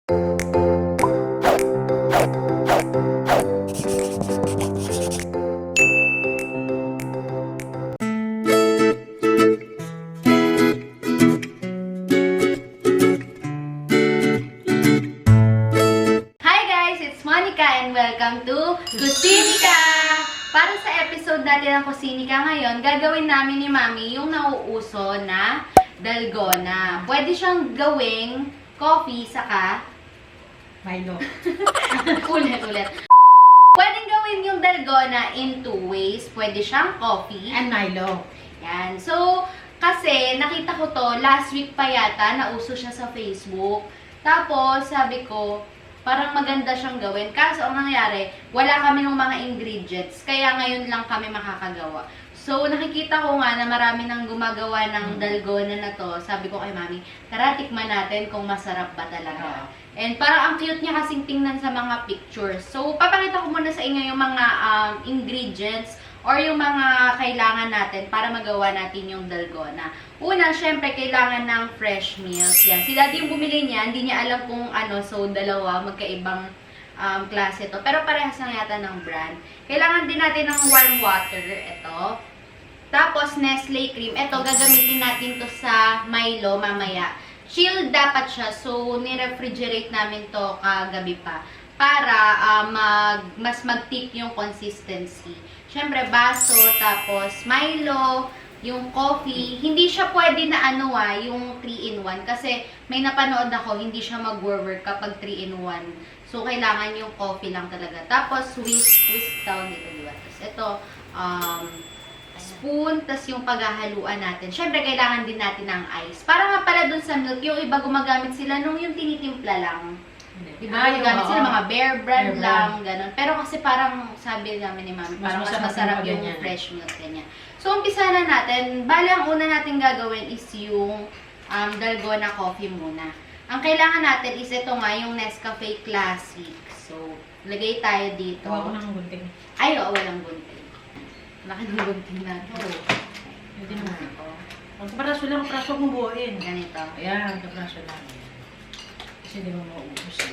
Welcome to Kusinika! Para sa episode natin ng Kusinika ngayon, gagawin namin ni Mami yung nauuso na dalgona. Pwede siyang gawing coffee saka Milo. ulit. Pwedeng gawin yung dalgona in two ways. Pwede siyang coffee And Milo. yan. So, kasi nakita ko to last week pa yata, nauso siya sa Facebook. Tapos, sabi ko, parang maganda siyang gawin. Kaso, ang nangyari, wala kami ng mga ingredients. Kaya ngayon lang kami makakagawa. So, nakikita ko nga na marami nang gumagawa ng dalgona na to. Sabi ko kay Mami, tara, tikman natin kung masarap ba talaga. And parang ang cute niya kasing tingnan sa mga pictures. So, papakita ko muna sa inyo yung mga ingredients or yung mga kailangan natin para magawa natin yung dalgona. Una, syempre, kailangan ng fresh milk. Yan. Si Daddy yung bumili niya, hindi niya alam kung ano, so dalawa, magkaibang klase to. Pero parehas lang yata ng brand. Kailangan din natin ng warm water. Ito. Tapos, Nestle cream. Ito, gagamitin natin to sa Milo mamaya. Chilled dapat siya, so ni-refrigerate namin to kagabi pa. Para mas mag-thick yung consistency. Syempre, baso, tapos Milo, yung coffee. Hindi siya pwede na yung 3-in-1. Kasi may napanood ako, hindi siya mag-work kapag 3-in-1. So, kailangan yung coffee lang talaga. Tapos, whisk down dito, diba? Tapos, ito, spoon, tas yung paghahaluan natin. Syempre, kailangan din natin ng ice. Para nga pala dun sa milk, yung iba gumagamit sila nung yung tinitimpla lang. Diba? Gumagamit sila mga Bear Brand lang, ganun. Pero kasi parang, sabi namin ni Mami, parang mas masarap yung fresh milk, ganyan. So, umpisa na natin. Bali, ang una natin gagawin is yung dalgona coffee muna. Ang kailangan natin is ito nga, yung Nescafe Classic. So, lagay tayo dito. Huwag ko ng gunting. Ay, oo, walang gunting. Laki ng gunting natin. Oo. Pwede naman ito. Magkapraso lang, praso kong buuin. Ganito. Ayan, magkapraso lang. Kasi hindi mo mauubos eh.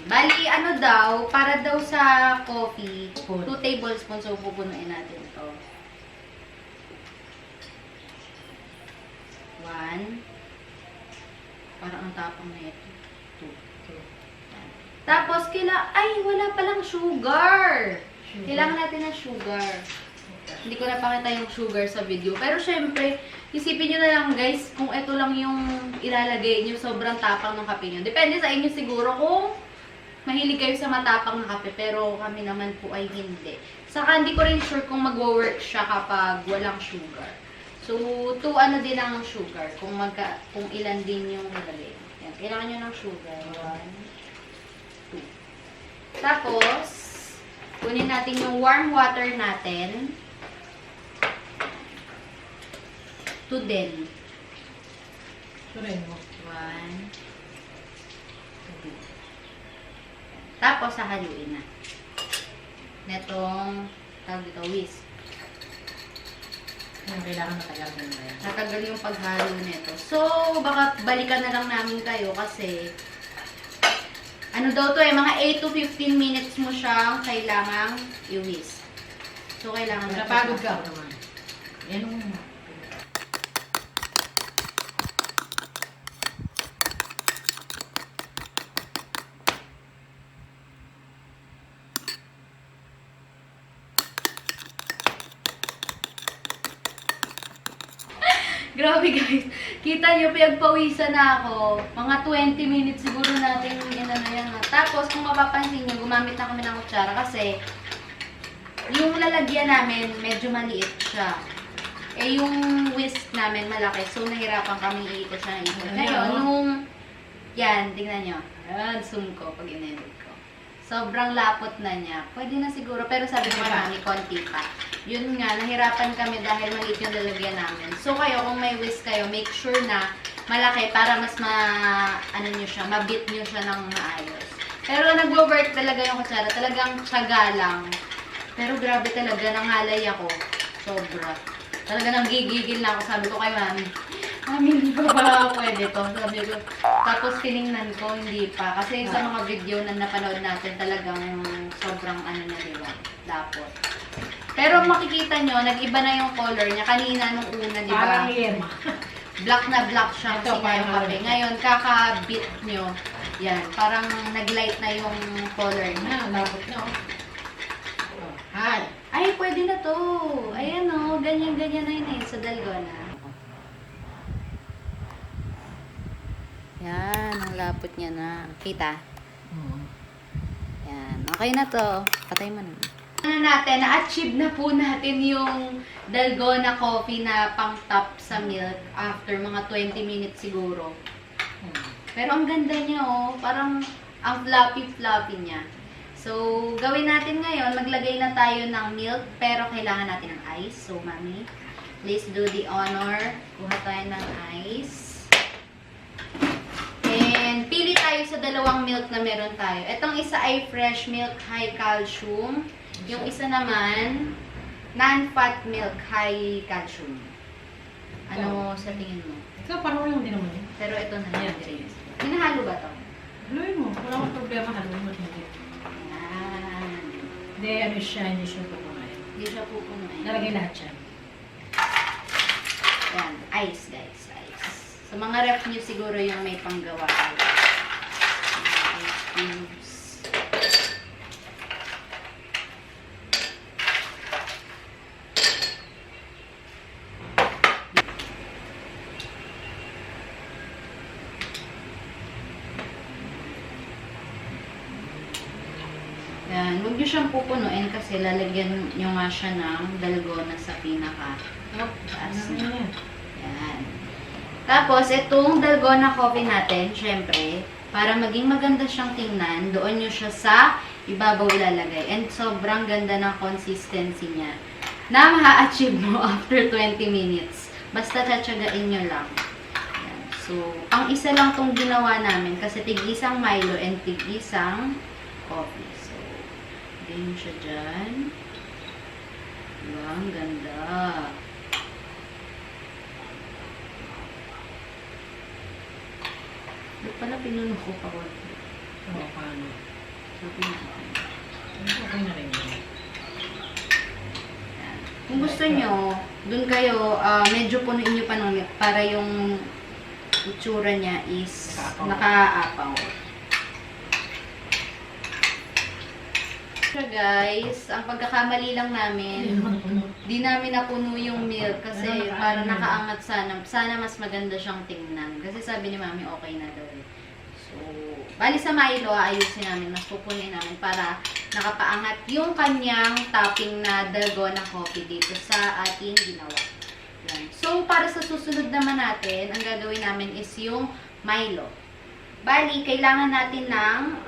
Bali, daw, para daw sa coffee, 2 tablespoons, so pupunuin natin ito. 1. Parang ang tapang na ito. 2. Tapos, wala palang sugar! Kailangan natin ng sugar. Hindi ko napakita yung sugar sa video. Pero syempre, isipin nyo na lang guys, kung ito lang yung ilalagay nyo, sobrang tapang ng kape nyo. Depende sa inyo siguro kung mahilig kayo sa matapang na kape, pero kami naman po ay hindi. Saka hindi ko rin sure kung magwo-work siya kapag walang sugar. So, 2 din ang sugar, kung ilan din yung ilalagay. Yan, kailangan nyo ng sugar. 1, 2. Tapos, kunin natin yung warm water natin. 2 din. Surin mo. 1, 2. Tapos, hahaluin na. Netong, tawag dito, whisk. Yan, kailangan matagal na yan. Natagal yung paghalo nito. So, baka balikan na lang namin kayo kasi daw to mga 8 to 15 minutes mo siyang kailangang i-whisk. So, kailangan na. Napagod ka naman. Yan yung Grabe guys, kita nyo, pinagpawisan na ako. Mga 20 minutes siguro natin yan. Tapos, kung mapapansin nyo, gumamit na kami ng kutsara kasi yung lalagyan namin, medyo maliit siya. Yung whisk namin malaki, so nahirapan kami iikot siya ng ikot. Ngayon, yan, tingnan nyo. Ayan, zoom ko pag in-edit ko. Sobrang lapot na niya. Pwede na siguro, pero sabi ko marami, konti pa. Yun nga, nahirapan kami dahil maliit yung lalagyan namin. So kayo, kung may whisk kayo, make sure na malaki para mas mabit nyo siya ng maayos. Pero nag-work talaga yung kutsara, talagang tiyaga lang. Pero grabe talaga, nangalay ako. Sobra. Talaga nang gigigil na ako, sabi ko kay Mami. Mami, hindi pa ba pwede to? Sabi ko. Tapos tiningnan ko, hindi pa. Kasi sa mga video na napanood natin, talagang sobrang ano na, diba? Dapot. Pero makikita nyo, nag-iba na yung color niya. Kanina nung una, diba? Parang yun. Black na black siya kasi Ito, nga yung parang kape. ano. Ngayon, kakabit nyo. Yan, parang nag-light na yung color niya. Labot na, oh. Oh, hi. Ay, pwede na to. Ayan o, ganyan-ganyan na yun eh, sa dalgona. Yan, ang lapot niya na. Kita? Yan, okay na to. Patay mo na. Ano natin, na-achieve na po natin yung dalgona coffee na pang-top sa milk after mga 20 minutes siguro. Pero ang ganda niya oh, parang ang fluffy-fluffy niya. So, gawin natin ngayon, maglagay na tayo ng milk, pero kailangan natin ng ice. So, mami, please do the honor. Kuha tayo ng ice. And, pili tayo sa dalawang milk na meron tayo. Itong isa ay fresh milk, high calcium. Yung isa naman, non-fat milk, high calcium. Ano sa tingin mo? Ito, parang yung din naman yun. Pero ito na lang. Yes. Hinahalo ba to? Haluin mo. Wala akong problema. Haluin mo. Hindi. Yan. Hindi, ano siya. Hindi siya pupunayin. Hindi siya pupunuin. Nalagay lahat siya. Yan. Ice, guys. Ice. Sa mga ref nyo siguro yung may panggawa. Ice cubes. Yan. Huwag nyo siyang pupunuin kasi lalagyan nyo nga siya ng dalgona sa pinaka. Oh, Taas ano niya. yan? Yan. Tapos, itong dalgona coffee natin, syempre, para maging maganda siyang tingnan, doon nyo siya sa ibabaw ilalagay. And sobrang ganda ng consistency niya. Na ma-achieve mo after 20 minutes. Basta tsatsagain nyo lang. Yan. So, ang isa lang tong ginawa namin kasi tig-isang Milo and tig-isang coffee. So, lagay nyo siya dyan. Diba? Ang ganda. Ba't pala pinuno ko pa ko? Oo, paano? Sabi na ako. Okay na rin yun. Yan. Kung gusto nyo, dun kayo, medyo punuin nyo pa ng milk para yung itsura niya is nakaapaw. So guys, ang pagkakamali lang namin, di namin napuno yung milk kasi para nakaangat sana. Sana mas maganda siyang tingnan. Kasi sabi ni mami, okay na daw eh. So, bali sa Milo, ayusin namin, mas pupunin namin para nakapaangat yung kanyang topping na dalgona coffee dito sa ating ginawa. Yan. So, para sa susunod naman natin, ang gagawin namin is yung Milo. Bali, kailangan natin ng,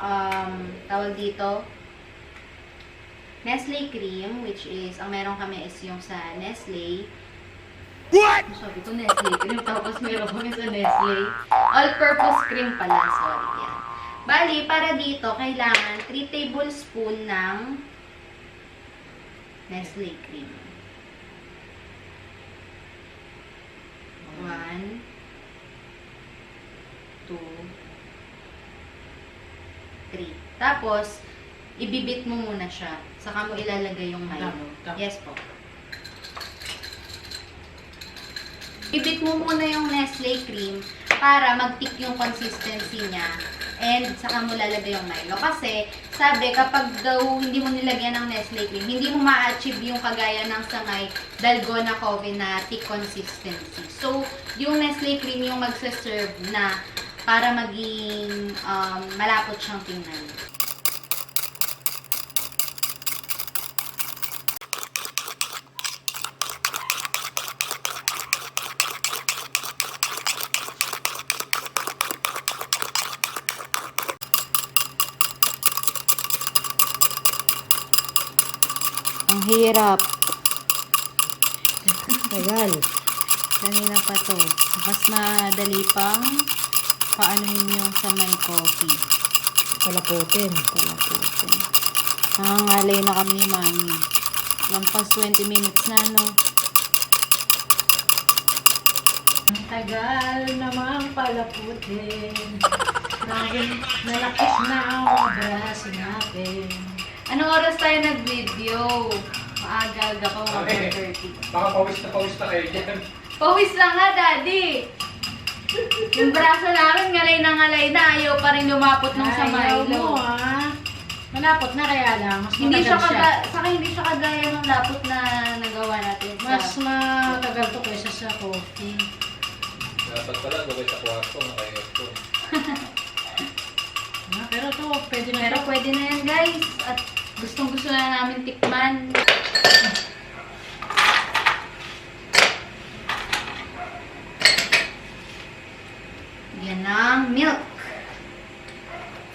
tawag dito, Nestle cream, which is, ang meron kami is yung sa Nestle. What? Sabi ko Nestle cream, tapos meron kami sa Nestle. All-purpose cream pala, sorry. Yan. Bali, para dito, kailangan 3 tablespoon ng Nestle cream. 1, 2, 3. Tapos, ibibit mo muna siya. Saka mo ilalagay yung Milo. Yes po. Ibit mo muna yung Nestle cream para mag-tick yung consistency niya. And saka mo lalagay yung Milo. Kasi, sabi, kapag daw hindi mo nilagyan ng Nestle cream, hindi mo ma-achieve yung kagaya ng sangay dalgona coffee na thick consistency. So, yung Nestle cream yung magsaserve na para maging malapot siyang tingnan. Ang hirap. Tagal. Kanina pa to. Mas madali pang paanuhin yung sa may coffee. Palaputin. Palaputin. Nangangalay na kami ni mami. Lampas 20 minutes na, no? Ang tagal namang palaputin. Dahil nalakis na ang oras natin. Anong oras tayo nag-video? Maaga-aga pa, 1:30. Baka pawis na kayo dyan. Pawis lang nga, Daddy! Yung braso namin, ngalay na, ayaw pa rin lumapot nung sa Ayaw Milo. mo, ha? Malapot na kaya lang. Mas Hindi siya, matagal siya. saka hindi siya kagaya ng lapot na nagawa natin. Mas matagal to kaysa sa coffee. Dapat pala, gawin sa kwarto na kayo ito. Pero to, pwede na Pero ito. pwede na yan, guys. At gustong-gusto na namin tikman. Yan ang milk.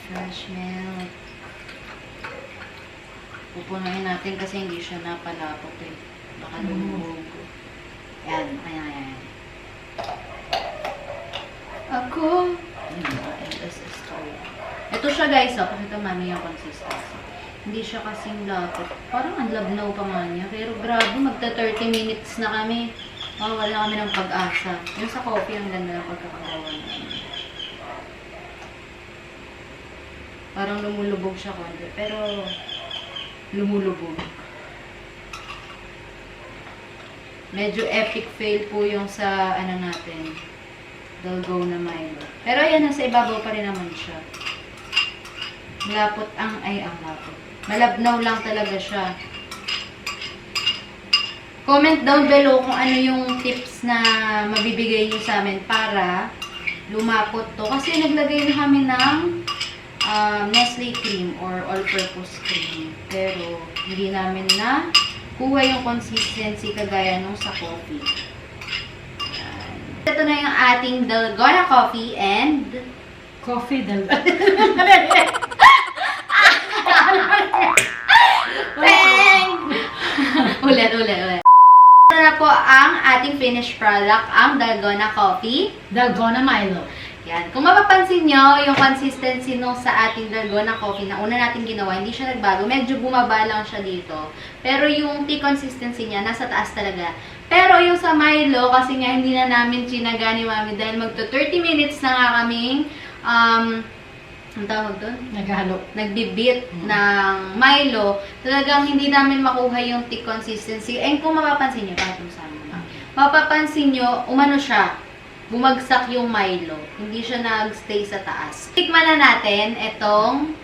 Fresh milk. Pupunuin natin kasi hindi siya napalapot eh. Baka lumubog. Yan, ayan. Ako. Ito siya guys, oh. Pakita mami yung consistency. Hindi siya kasing lapot. Parang ang labnaw pa man niya. Pero grabe, magta 30 minutes na kami. Wala kami ng pag-asa. Yung sa coffee, ang ganda ng pagkakagawa namin. Parang lumulubog siya konti. Pero, lumulubog. Medyo epic fail po yung sa, ano natin, DALGONA MILO. Pero ayan, nasa ibabaw pa rin naman siya. Lapot ang lapot. Malabnaw lang talaga siya. Comment down below kung ano yung tips na mabibigay niyo sa amin para lumapot to. Kasi naglagay na kami ng Nestle cream or all-purpose cream. Pero hindi namin na kuha yung consistency kagaya nung sa coffee. Ayan. Ito na yung ating DALGONA coffee and Coffee dal. ulit. Ito na po ang ating finished product, ang DALGONA coffee. DALGONA MILO. Yan. Kung mapapansin nyo, yung consistency nung sa ating DALGONA coffee na una natin ginawa, hindi siya nagbago. Medyo bumaba lang siya dito. Pero yung tea consistency niya, nasa taas talaga. Pero yung sa Milo, kasi nga hindi na namin chinaga ni Mami dahil magto 30 minutes na nga kaming ang tawag doon? Naghalo. Nagbibit ng Milo, talagang hindi namin makuha yung thick consistency. And kung mapapansin nyo, patong sa amin, mapapansin nyo, umano siya, bumagsak yung Milo. Hindi siya nag-stay sa taas. Tikman na natin itong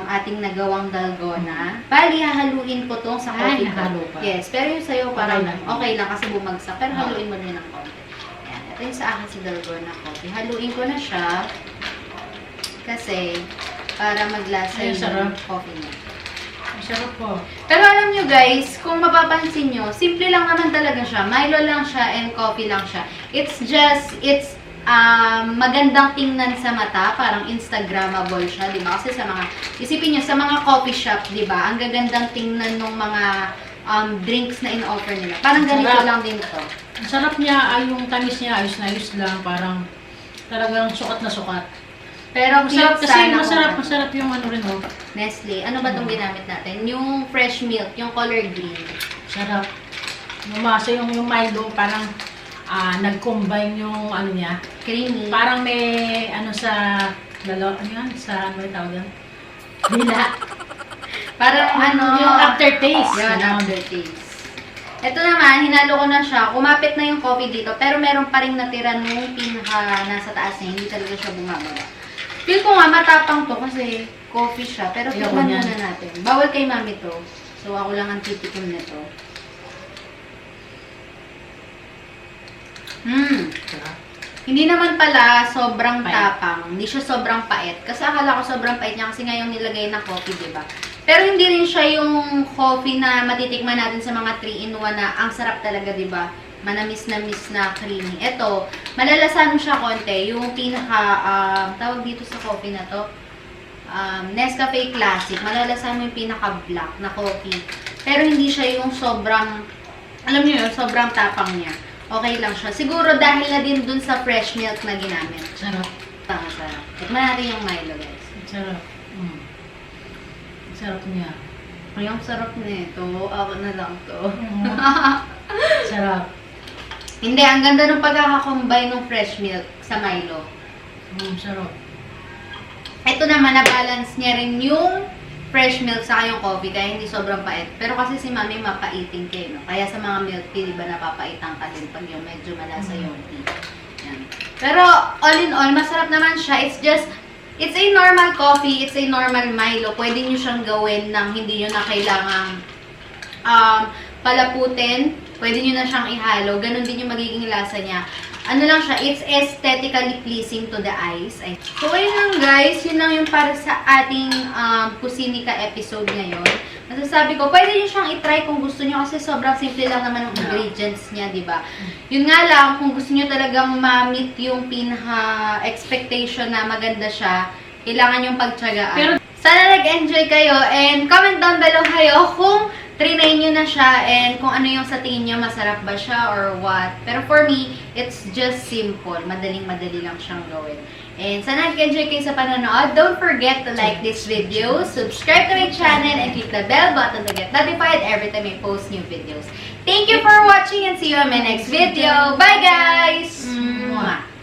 ating nagawang DALGONA. Bali, hahaluin ko tong sa coffee ko. nahalo pa. Yes, pero yung sa'yo parang Okay lang. okay lang kasi bumagsak. Pero haluin mo din ng konti. Ayan, ito yung sa akin si DALGONA coffee. Haluin ko na siya. Kasi, para maglasa Ay, yung sarap. coffee niya. Masarap po. Pero alam nyo guys, kung mapapansin nyo, simple lang naman talaga siya. Milo lang siya and coffee lang siya. It's magandang tingnan sa mata. Parang Instagrammable siya, di ba? Kasi sa mga, isipin nyo, sa mga coffee shop, di ba? Ang gagandang tingnan ng mga drinks na in-offer nila. Parang ganito Sarap. lang din to. Ang sarap niya, yung tamis niya, ayos na ayos lang. Parang talagang sukat na sukat. Pero Masarap cute kasi, sana kung masarap yung ano rin, oh. Nestle. Ano ba itong ginamit natin? Yung fresh milk, yung color green. Sarap. Lumasa yung Milo, parang nag-combine yung ano niya. Creamy. Parang may ano sa ano yan? Sa ano yung tawag yan? Dila. Parang ano, Yung aftertaste. Yun, Ano? aftertaste. Ito naman, hinalo ko na siya. Kumapit na yung coffee dito, pero meron pa rin natira nung pinaka nasa taas niya. Hindi talaga siya bumababa. Feel ko nga matapang to kasi coffee siya. Pero Ayoko tikman niyan. muna natin. Bawal kay mami to. So ako lang ang titikim nito. Hindi naman pala sobrang Pait. tapang. Hindi siya sobrang pait. Kasi akala ko sobrang pait niya kasi nga yung nilagay na coffee, diba? Pero hindi rin siya yung coffee na matitikman natin sa mga 3-in-1 na ang sarap talaga, diba? Manamis na creamy. Ito, malalasan mo siya konti. Yung pinaka, tawag dito sa coffee na to, Nescafe Classic. Malalasan mo yung pinaka-black na coffee. Pero hindi siya yung sobrang, alam niyo yun, sobrang tapang niya. Okay lang siya. Siguro dahil na din dun sa fresh milk na ginamit. Sarap. Tama, sarap. Tikman natin yung Milo, guys. Sarap. Sarap niya. Ay, ang sarap nito. Ako na lang to. Sarap. Hindi, ang ganda ng pagkakakombine ng fresh milk sa Milo. Sarap. Ito naman, na-balance niya rin yung fresh milk sa yung coffee, kaya hindi sobrang pait. Pero kasi si mami mapaitin kayo, no? Kaya sa mga milk tea, di ba napapaitan ka din pag yung medyo malasa yung tea. Yan. Pero all in all, masarap naman siya. It's a normal coffee, it's a normal Milo. Pwede nyo siyang gawin ng hindi nyo na kailangang palaputin. Pwede nyo na siyang ihalo. Ganon din yung magiging lasa niya. Ano lang siya, it's aesthetically pleasing to the eyes. So, ayun lang guys. Yun lang yung para sa ating Kusinika episode ngayon. Masasabi ko, pwede nyo siyang itry kung gusto nyo kasi sobrang simple lang naman ng ingredients niya, di ba? Yun nga lang, kung gusto nyo talagang ma-meet yung pinaka-expectation na maganda siya, kailangan yung pagtsagaan. Sana nag-enjoy kayo and comment down below kayo kung trinay nyo na siya and kung ano yung sa tingin nyo, masarap ba siya or what. Pero for me, it's just simple. Madaling-madali lang siyang gawin. And sana nag-enjoy kayo sa panonood. Don't forget to like this video, subscribe to my channel, and click the bell button to get notified every time I post new videos. Thank you for watching and see you on my next video. Bye guys! Mwah!